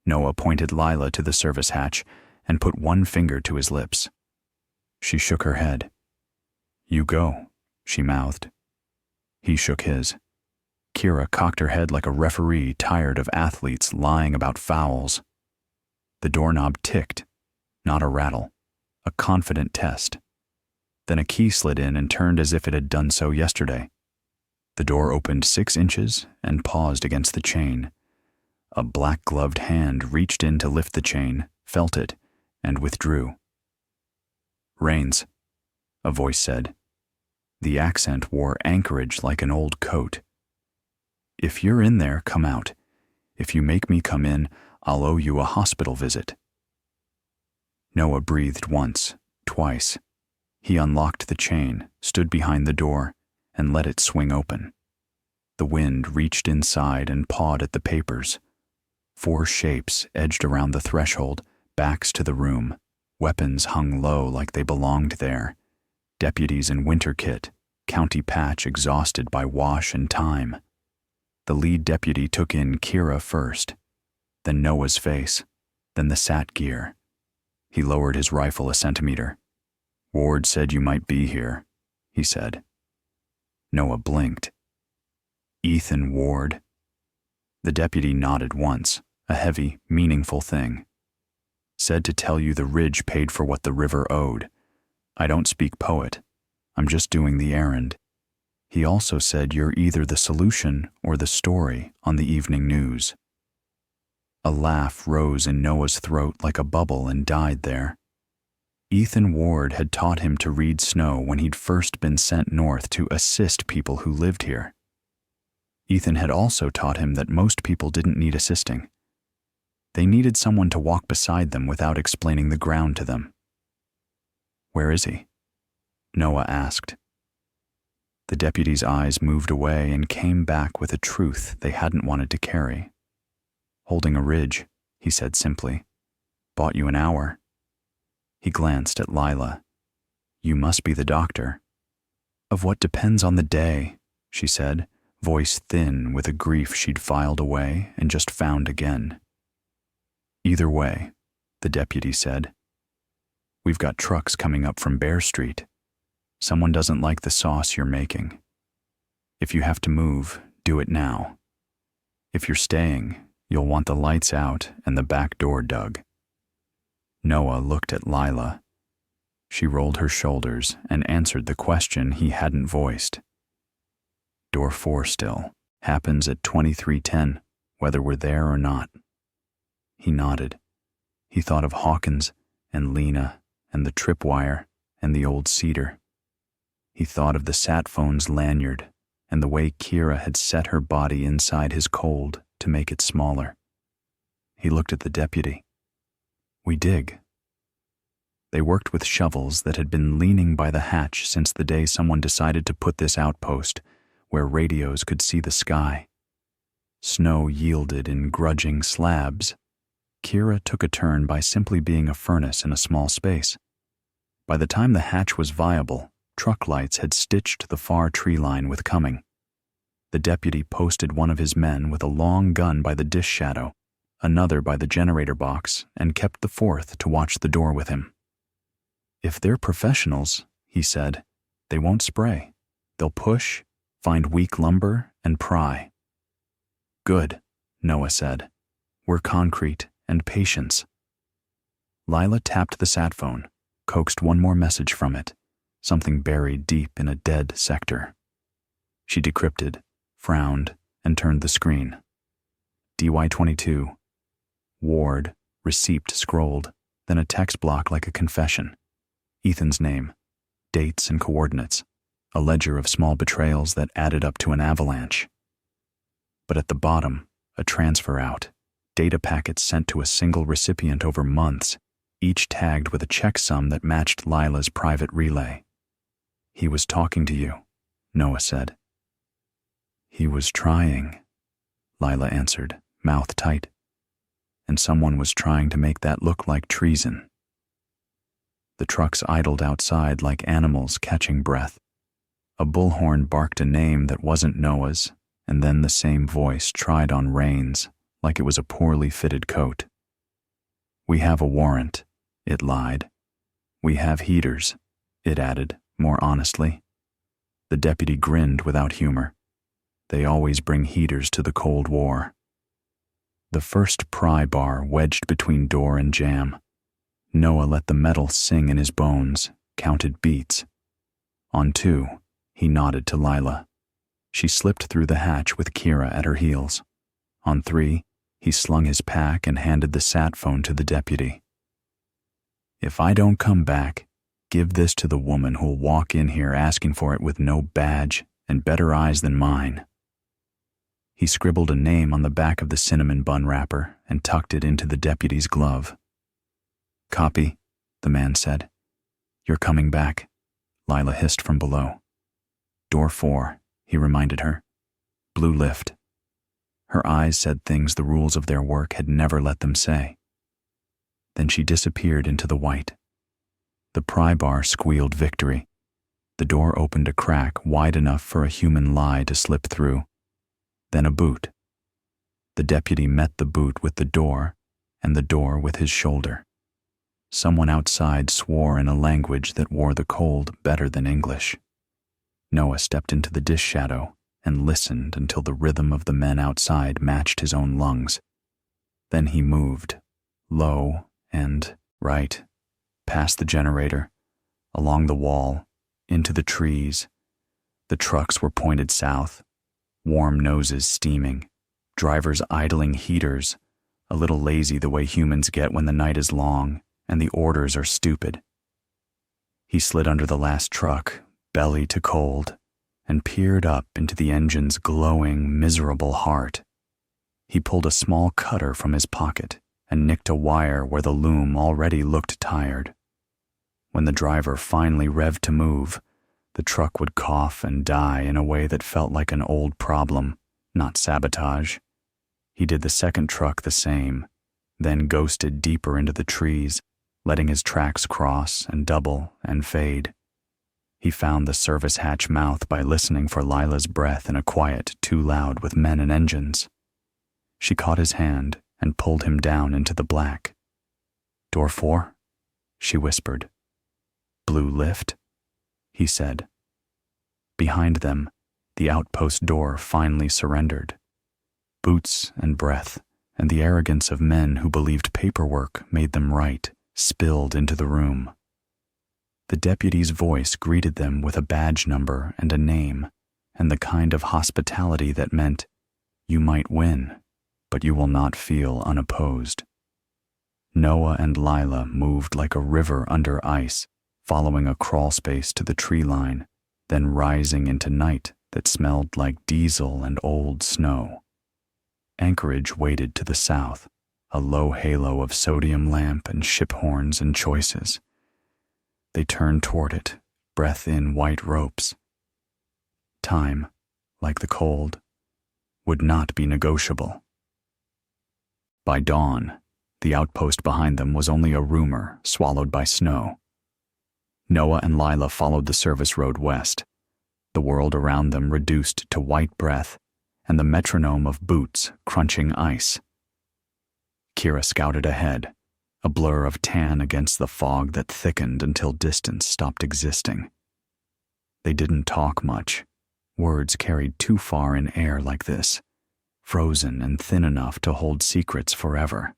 Noah pointed Lila to the service hatch and put one finger to his lips. She shook her head. "You go," she mouthed. He shook his. Kira cocked her head like a referee tired of athletes lying about fouls. The doorknob ticked, not a rattle, a confident test. Then a key slid in and turned as if it had done so yesterday. The door opened 6 inches and paused against the chain. A black-gloved hand reached in to lift the chain, felt it, and withdrew. "Rains," a voice said. The accent wore anchorage like an old coat. "If you're in there, come out. If you make me come in, I'll owe you a hospital visit." Noah breathed once, twice. He unlocked the chain, stood behind the door, and let it swing open. The wind reached inside and pawed at the papers. 4 shapes edged around the threshold, backs to the room. Weapons hung low like they belonged there. Deputies in winter kit, county patch exhausted by wash and time. The lead deputy took in Kira first, then Noah's face, then the SAT gear. He lowered his rifle a centimeter. "Ward said you might be here," he said. Noah blinked. "Ethan Ward?" The deputy nodded once, a heavy, meaningful thing. "Said to tell you the ridge paid for what the river owed. I don't speak poet. I'm just doing the errand. He also said you're either the solution or the story on the evening news." A laugh rose in Noah's throat like a bubble and died there. Ethan Ward had taught him to read snow when he'd first been sent north to assist people who lived here. Ethan had also taught him that most people didn't need assisting. They needed someone to walk beside them without explaining the ground to them. "Where is he?" Noah asked. The deputy's eyes moved away and came back with a truth they hadn't wanted to carry. "Holding a ridge," he said simply. "Bought you an hour." He glanced at Lila. "You must be the doctor." "Of what depends on the day," she said, voice thin with a grief she'd filed away and just found again. "Either way," the deputy said. "We've got trucks coming up from Bear Street. Someone doesn't like the sauce you're making. If you have to move, do it now. If you're staying, you'll want the lights out and the back door dug." Noah looked at Lila. She rolled her shoulders and answered the question he hadn't voiced. "Door 4 still. Happens at 2310, whether we're there or not." He nodded. He thought of Hawkins and Lena and the tripwire and the old cedar. He thought of the sat phone's lanyard and the way Kira had set her body inside his cold to make it smaller. He looked at the deputy. "We dig." They worked with shovels that had been leaning by the hatch since the day someone decided to put this outpost where radios could see the sky. Snow yielded in grudging slabs. Kira took a turn by simply being a furnace in a small space. By the time the hatch was viable, truck lights had stitched the far tree line with coming. The deputy posted one of his men with a long gun by the dish shadow, another by the generator box, and kept the 4th to watch the door with him. "If they're professionals," he said, "they won't spray. They'll push, Find weak lumber and pry. Good, Noah said. We're concrete and patience. Lila tapped the sat phone, coaxed one more message from it, something buried deep in a dead sector. She decrypted, frowned, and turned the screen. DY22. Ward, receipt scrolled, then a text block like a confession. Ethan's name, dates and coordinates, a ledger of small betrayals that added up to an avalanche. But at the bottom, a transfer out, data packets sent to a single recipient over months, each tagged with a checksum that matched Lila's private relay. He was talking to you, Noah said. He was trying, Lila answered, mouth tight. And someone was trying to make that look like treason. The trucks idled outside like animals catching breath. A bullhorn barked a name that wasn't Noah's, and then the same voice tried on reins, like it was a poorly fitted coat. We have a warrant, it lied. We have heaters, it added, more honestly. The deputy grinned without humor. They always bring heaters to the Cold War. The first pry bar wedged between door and jamb. Noah let the metal sing in his bones, counted beats. On 2, he nodded to Lila. She slipped through the hatch with Kira at her heels. On 3, he slung his pack and handed the sat phone to the deputy. If I don't come back, give this to the woman who'll walk in here asking for it with no badge and better eyes than mine. He scribbled a name on the back of the cinnamon bun wrapper and tucked it into the deputy's glove. Copy, the man said. You're coming back, Lila hissed from below. Door 4, he reminded her. Blue lift. Her eyes said things the rules of their work had never let them say. Then she disappeared into the white. The pry bar squealed victory. The door opened a crack wide enough for a human lie to slip through. Then a boot. The deputy met the boot with the door, and the door with his shoulder. Someone outside swore in a language that wore the cold better than English. Noah stepped into the dish shadow and listened until the rhythm of the men outside matched his own lungs. Then he moved, low and right, past the generator, along the wall, into the trees. The trucks were pointed south, warm noses steaming, drivers idling heaters, a little lazy the way humans get when the night is long and the orders are stupid. He slid under the last truck, belly to cold, and peered up into the engine's glowing, miserable heart. He pulled a small cutter from his pocket and nicked a wire where the loom already looked tired. When the driver finally revved to move, the truck would cough and die in a way that felt like an old problem, not sabotage. He did the second truck the same, then ghosted deeper into the trees, letting his tracks cross and double and fade. He found the service hatch mouth by listening for Lila's breath in a quiet too loud with men and engines. She caught his hand and pulled him down into the black. Door 4? She whispered. Blue lift? He said. Behind them, the outpost door finally surrendered. Boots and breath, and the arrogance of men who believed paperwork made them right, spilled into the room. The deputy's voice greeted them with a badge number and a name, and the kind of hospitality that meant, you might win, but you will not feel unopposed. Noah and Lila moved like a river under ice, following a crawl space to the tree line, then rising into night that smelled like diesel and old snow. Anchorage waited to the south, a low halo of sodium lamp and ship horns and choices. They turned toward it, breath in white ropes. Time, like the cold, would not be negotiable. By dawn, the outpost behind them was only a rumor swallowed by snow. Noah and Lila followed the service road west, the world around them reduced to white breath and the metronome of boots crunching ice. Kira scouted ahead, a blur of tan against the fog that thickened until distance stopped existing. They didn't talk much, Words carried too far in air like this, frozen and thin enough to hold secrets forever.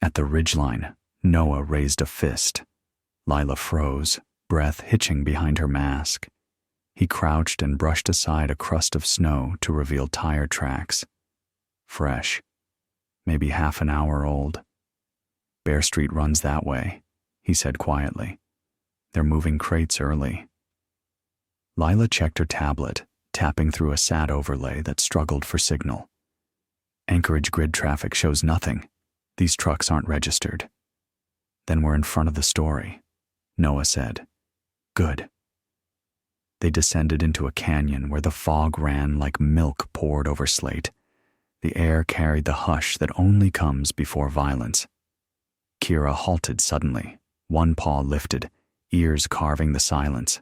At the ridgeline, Noah raised a fist. Lila froze, breath hitching behind her mask. He crouched and brushed aside a crust of snow to reveal tire tracks. Fresh, maybe half an hour old. Bear Street runs that way, he said quietly. They're moving crates early. Lila checked her tablet, tapping through a SAT overlay that struggled for signal. Anchorage grid traffic shows nothing. These trucks aren't registered. Then we're in front of the story, Noah said. Good. They descended into a canyon where the fog ran like milk poured over slate. The air carried the hush that only comes before violence. Kira halted suddenly, one paw lifted, ears carving the silence.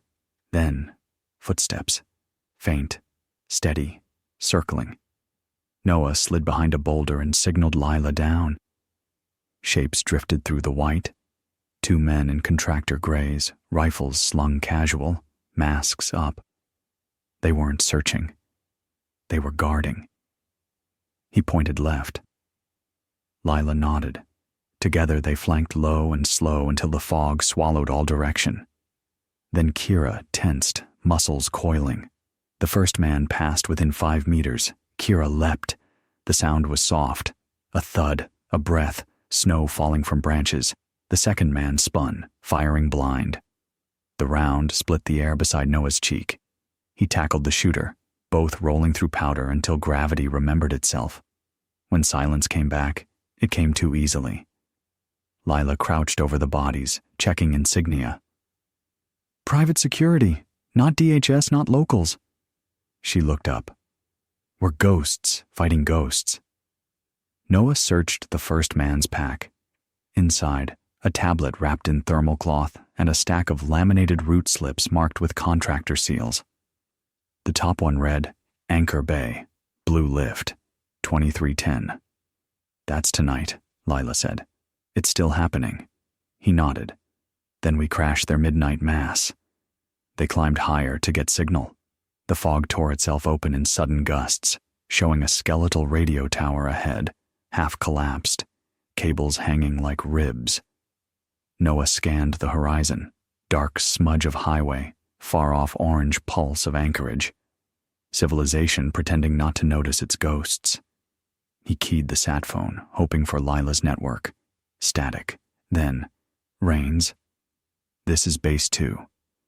Then, footsteps. Faint, steady, circling. Noah slid behind a boulder and signaled Lila down. Shapes drifted through the white. 2 men in contractor grays, rifles slung casual, masks up. They weren't searching. They were guarding. He pointed left. Lila nodded. Together they flanked low and slow until the fog swallowed all direction. Then Kira tensed, muscles coiling. The first man passed within 5 meters. Kira leapt. The sound was soft. A thud, a breath, snow falling from branches. The second man spun, firing blind. The round split the air beside Noah's cheek. He tackled the shooter, both rolling through powder until gravity remembered itself. When silence came back, it came too easily. Lila crouched over the bodies, checking insignia. Private security, not DHS, not locals. She looked up. We're ghosts fighting ghosts. Noah searched the first man's pack. Inside, a tablet wrapped in thermal cloth and a stack of laminated route slips marked with contractor seals. The top one read, Anchor Bay, Blue Lift, 2310. That's tonight, Lila said. It's still happening. He nodded. Then we crashed their midnight mass. They climbed higher to get signal. The fog tore itself open in sudden gusts, showing a skeletal radio tower ahead, half collapsed, cables hanging like ribs. Noah scanned the horizon, dark smudge of highway, far-off orange pulse of Anchorage. Civilization pretending not to notice its ghosts. He keyed the sat phone, hoping for Lila's network. Static. Then, Rains. This is Base 2.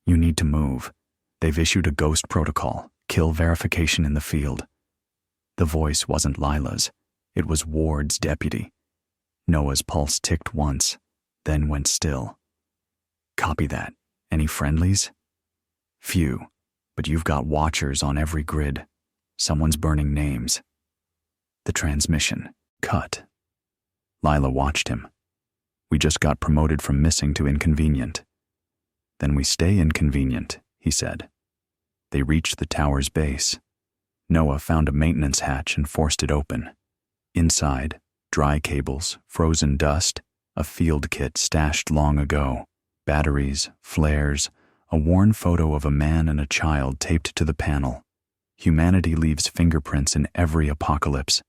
You need to move. They've issued a ghost protocol, kill verification in the field. The voice wasn't Lila's. It was Ward's deputy. Noah's pulse ticked once, then went still. Copy that. Any friendlies? Few, but you've got watchers on every grid. Someone's burning names. The transmission. Cut. Lila watched him. We just got promoted from missing to inconvenient. Then we stay inconvenient, he said. They reached the tower's base. Noah found a maintenance hatch and forced it open. Inside, dry cables, frozen dust, a field kit stashed long ago, batteries, flares, a worn photo of a man and a child taped to the panel. Humanity leaves fingerprints in every apocalypse.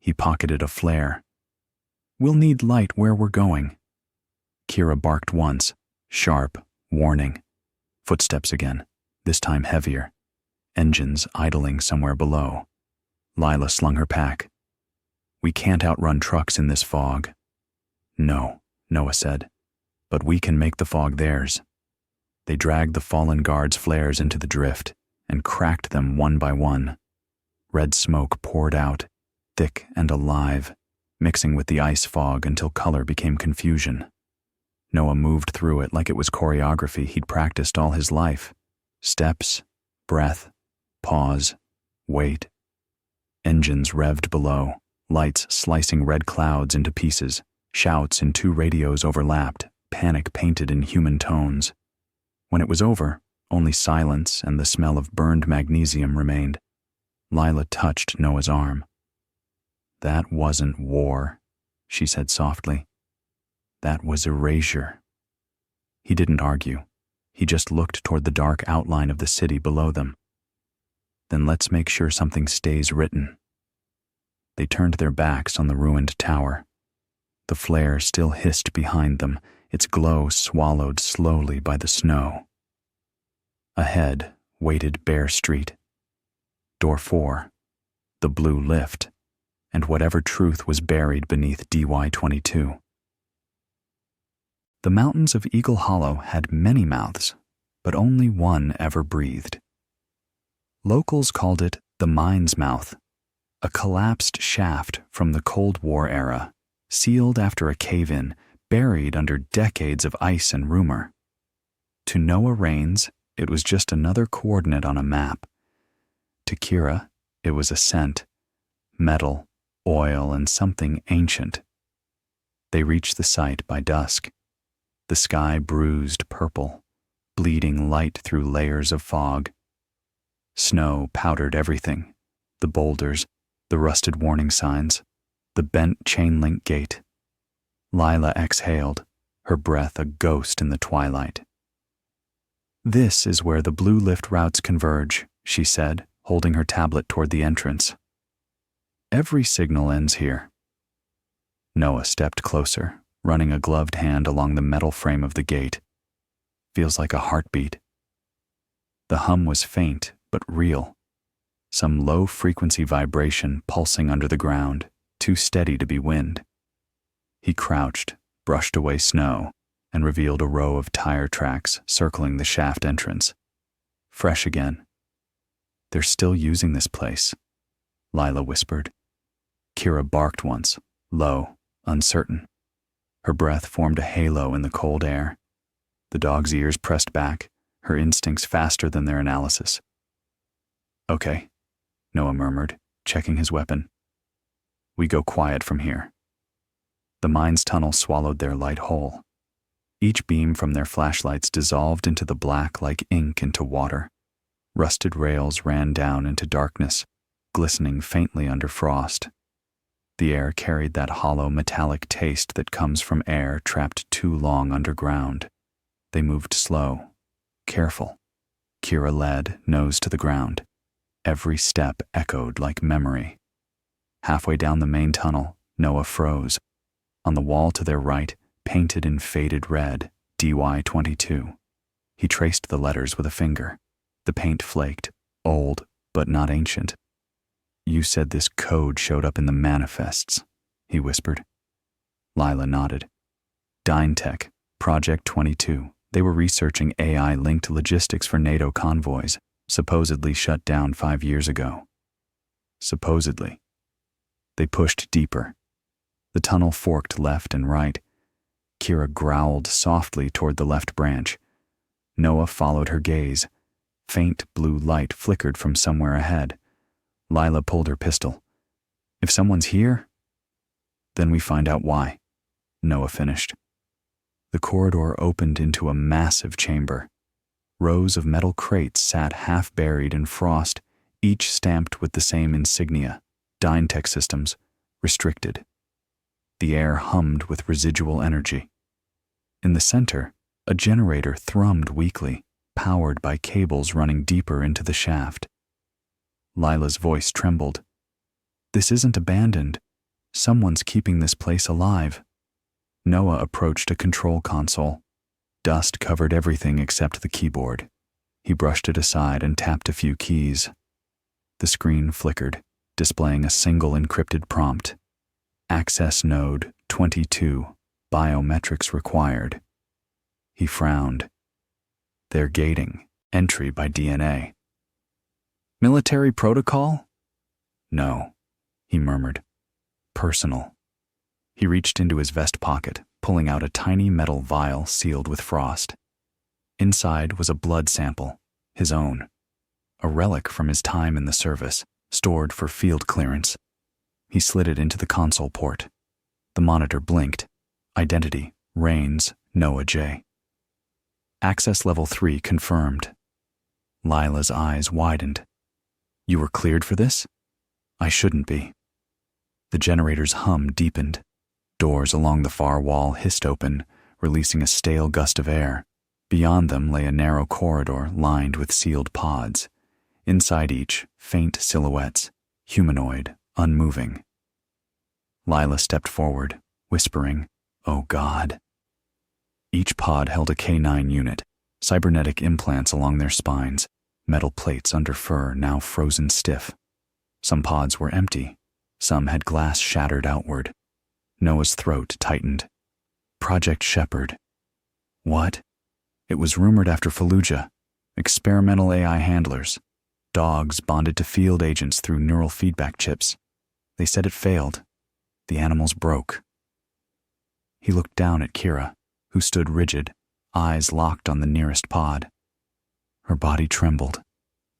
He pocketed a flare. We'll need light where we're going. Kira barked once, sharp, warning. Footsteps again, this time heavier. Engines idling somewhere below. Lila slung her pack. We can't outrun trucks in this fog. No, Noah said, but we can make the fog theirs. They dragged the fallen guards' flares into the drift and cracked them one by one. Red smoke poured out, thick and alive, mixing with the ice fog until color became confusion. Noah moved through it like it was choreography he'd practiced all his life. Steps, breath, pause, wait. Engines revved below, lights slicing red clouds into pieces, shouts in 2 radios overlapped, panic painted in human tones. When it was over, only silence and the smell of burned magnesium remained. Lila touched Noah's arm. That wasn't war, she said softly. That was erasure. He didn't argue. He just looked toward the dark outline of the city below them. Then let's make sure something stays written. They turned their backs on the ruined tower. The flare still hissed behind them, its glow swallowed slowly by the snow. Ahead waited Bear Street. Door 4, the blue lift, and whatever truth was buried beneath DY-22. The mountains of Eagle Hollow had many mouths, but only one ever breathed. Locals called it the Mine's Mouth, a collapsed shaft from the Cold War era, sealed after a cave-in, buried under decades of ice and rumor. To Noah Raines, it was just another coordinate on a map. To Kira, it was a scent, metal, oil, and something ancient. They reached the site by dusk. The sky bruised purple, bleeding light through layers of fog. Snow powdered everything, the boulders, the rusted warning signs, the bent chain-link gate. Lila exhaled, her breath a ghost in the twilight. "This is where the blue lift routes converge," she said, holding her tablet toward the entrance. "Every signal ends here." Noah stepped closer, running a gloved hand along the metal frame of the gate. "Feels like a heartbeat." The hum was faint, but real. Some low-frequency vibration pulsing under the ground, too steady to be wind. He crouched, brushed away snow, and revealed a row of tire tracks circling the shaft entrance. Fresh again. "They're still using this place," Lila whispered. Kira barked once, low, uncertain. Her breath formed a halo in the cold air. The dog's ears pressed back, her instincts faster than their analysis. "Okay," Noah murmured, checking his weapon. "We go quiet from here." The mine's tunnel swallowed their light whole. Each beam from their flashlights dissolved into the black like ink into water. Rusted rails ran down into darkness, glistening faintly under frost. The air carried that hollow metallic taste that comes from air trapped too long underground. They moved slow, careful. Kira led, nose to the ground. Every step echoed like memory. Halfway down the main tunnel, Noah froze. On the wall to their right, painted in faded red, DY-22. He traced the letters with a finger. The paint flaked, old, but not ancient. "You said this code showed up in the manifests," he whispered. Lila nodded. DynTech, Project 22. They were researching AI-linked logistics for NATO convoys, supposedly shut down 5 years ago. Supposedly. They pushed deeper. The tunnel forked left and right. Kira growled softly toward the left branch. Noah followed her gaze. Faint blue light flickered from somewhere ahead. Lila pulled her pistol. "If someone's here, then we find out why," Noah finished. The corridor opened into a massive chamber. Rows of metal crates sat half buried in frost, each stamped with the same insignia, DynTech Systems, restricted. The air hummed with residual energy. In the center, a generator thrummed weakly, powered by cables running deeper into the shaft. Lila's voice trembled. "This isn't abandoned. Someone's keeping this place alive." Noah approached a control console. Dust covered everything except the keyboard. He brushed it aside and tapped a few keys. The screen flickered, displaying a single encrypted prompt. "Access node 22, biometrics required." He frowned. "They're gating, entry by DNA." "Military protocol?" "No," he murmured. "Personal." He reached into his vest pocket, pulling out a tiny metal vial sealed with frost. Inside was a blood sample, his own, a relic from his time in the service, stored for field clearance. He slid it into the console port. The monitor blinked. Identity, Raines, Noah J. Access level 3 confirmed. Lila's eyes widened. "You were cleared for this?" "I shouldn't be." The generator's hum deepened. Doors along the far wall hissed open, releasing a stale gust of air. Beyond them lay a narrow corridor lined with sealed pods. Inside each, faint silhouettes, humanoid, unmoving. Lila stepped forward, whispering, "Oh God." Each pod held a Canine unit, cybernetic implants along their spines, metal plates under fur now frozen stiff. Some pods were empty. Some had glass shattered outward. Noah's throat tightened. Project Shepherd. What? It was rumored after Fallujah. Experimental AI handlers. Dogs bonded to field agents through neural feedback chips. They said it failed. The animals broke. He looked down at Kira, who stood rigid, eyes locked on the nearest pod. Her body trembled.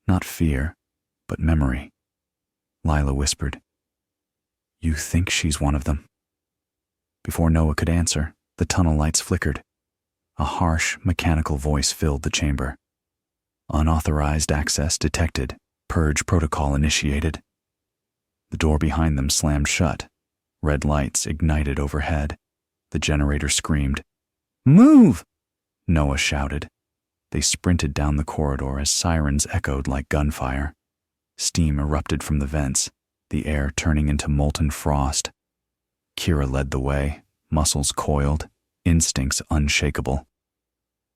Not fear, but memory. Lila whispered, "You think she's one of them?" Before Noah could answer, the tunnel lights flickered. A harsh, mechanical voice filled the chamber. Unauthorized access detected. Purge protocol initiated. The door behind them slammed shut. Red lights ignited overhead. The generator screamed. "Move!" Noah shouted. They sprinted down the corridor as sirens echoed like gunfire. Steam erupted from the vents, the air turning into molten frost. Kira led the way, muscles coiled, instincts unshakable.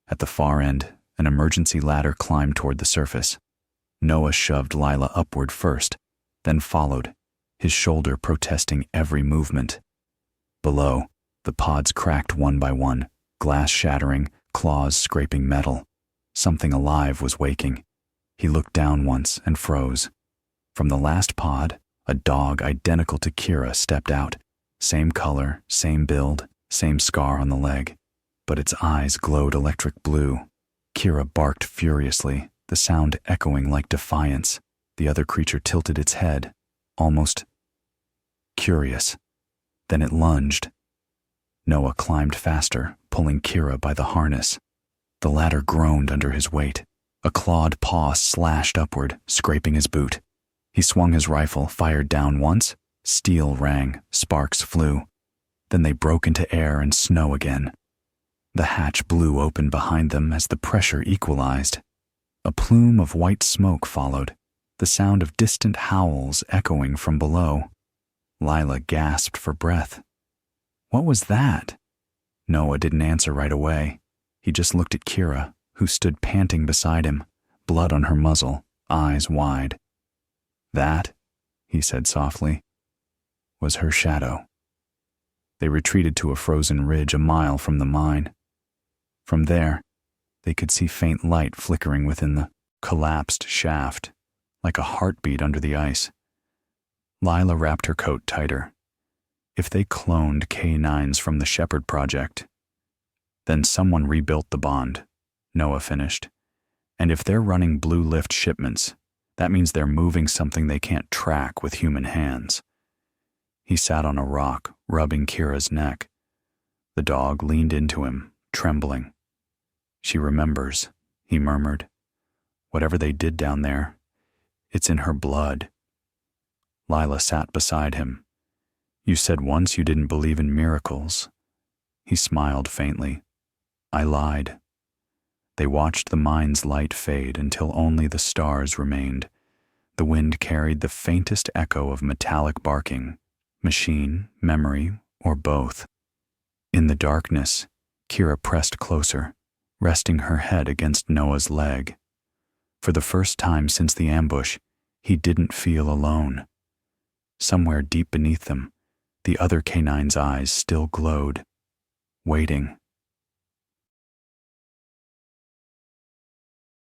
At the far end, an emergency ladder climbed toward the surface. Noah shoved Lila upward first, then followed, his shoulder protesting every movement. Below, the pods cracked one by one, glass shattering, claws scraping metal. Something alive was waking. He looked down once and froze. From the last pod, a dog identical to Kira stepped out. Same color, same build, same scar on the leg. But its eyes glowed electric blue. Kira barked furiously, the sound echoing like defiance. The other creature tilted its head, almost curious. Then it lunged. Noah climbed faster, pulling Kira by the harness. The ladder groaned under his weight. A clawed paw slashed upward, scraping his boot. He swung his rifle, fired down once. Steel rang, sparks flew. Then they broke into air and snow again. The hatch blew open behind them as the pressure equalized. A plume of white smoke followed, the sound of distant howls echoing from below. Lila gasped for breath. What was that? Noah didn't answer right away. He just looked at Kira, who stood panting beside him, blood on her muzzle, eyes wide. That, he said softly, was her shadow. They retreated to a frozen ridge a mile from the mine. From there, they could see faint light flickering within the collapsed shaft, like a heartbeat under the ice. Lila wrapped her coat tighter. If they cloned K9s from the Shepherd Project, then someone rebuilt the bond, Noah finished. And if they're running Blue Lift shipments, that means they're moving something they can't track with human hands. He sat on a rock, rubbing Kira's neck. The dog leaned into him, trembling. She remembers, he murmured. Whatever they did down there, it's in her blood. Lila sat beside him. You said once you didn't believe in miracles. He smiled faintly. I lied. They watched the mine's light fade until only the stars remained. The wind carried the faintest echo of metallic barking, machine, memory, or both. In the darkness, Kira pressed closer, resting her head against Noah's leg. For the first time since the ambush, he didn't feel alone. Somewhere deep beneath them, the other K9's eyes still glowed, waiting.